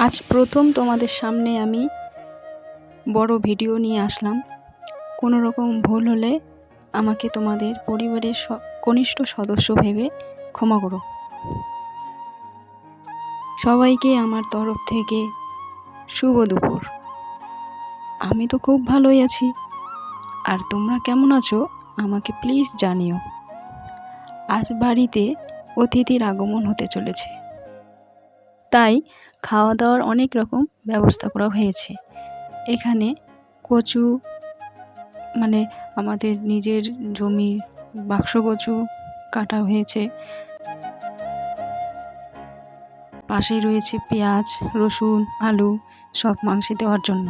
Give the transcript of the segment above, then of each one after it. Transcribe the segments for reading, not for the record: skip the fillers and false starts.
আজ প্রথম তোমাদের সামনে আমি বড় ভিডিও নিয়ে আসলাম। কোনো রকম ভুল হলে আমাকে তোমাদের পরিবারের কনিষ্ঠ সদস্য ভেবে ক্ষমা করো। সবাইকে আমার তরফ থেকে শুভ দুপুর। আমি তো খুব ভালোই আছি, আর তোমরা কেমন আছো আমাকে প্লিজ জানিও। আজ বাড়িতে অতিথির আগমন হতে চলেছে, তাই খাওয়া দাওয়ার অনেক রকম ব্যবস্থা করা হয়েছে। এখানে কচু, মানে আমাদের নিজের জমির বাক্স কচু কাটা হয়েছে, পাশেই রয়েছে পেঁয়াজ, রসুন, আলু সব মাংসে দেওয়ার জন্য।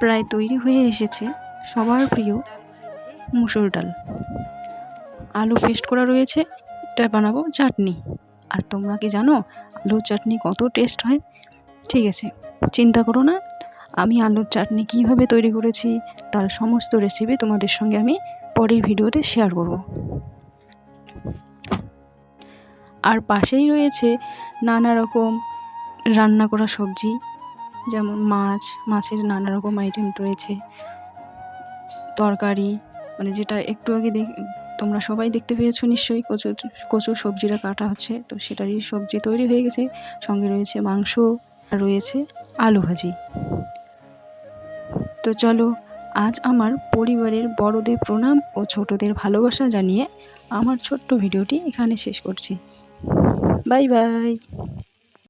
প্রায় তৈরি হয়ে এসেছে সবার প্রিয় মুসুর ডাল। আলু পেস্ট করা রয়েছে, এটা বানাবো চাটনি। আর তোমরা কি জানো আলুর চাটনি কত টেস্ট হয়? ঠিক আছে, চিন্তা করো না, আমি আলুর চাটনি কিভাবে তৈরি করেছি তার সমস্ত রেসিপি তোমাদের সঙ্গে আমি পরের ভিডিওতে শেয়ার করব। আর পাশেই রয়েছে নানা রকম রান্না করা সবজি, যেমন মাছের নানা রকম আইটেম রয়েছে, তরকারি, মানে যেটা একটু আগে তোমরা সবাই দেখতে পেয়েছো নিশ্চয়ই, কচুর সবজিটা কাটা হচ্ছে, তো সেটারই সবজি তৈরি হয়ে গেছে। সঙ্গে রয়েছে মাংস, আর রয়েছে আলু ভাজি। তো চলো, আজ আমার পরিবারের বড়দের প্রণাম ও ছোটদের ভালোবাসা জানিয়ে আমার ছোট্ট ভিডিওটি এখানে শেষ করছি। Bye bye.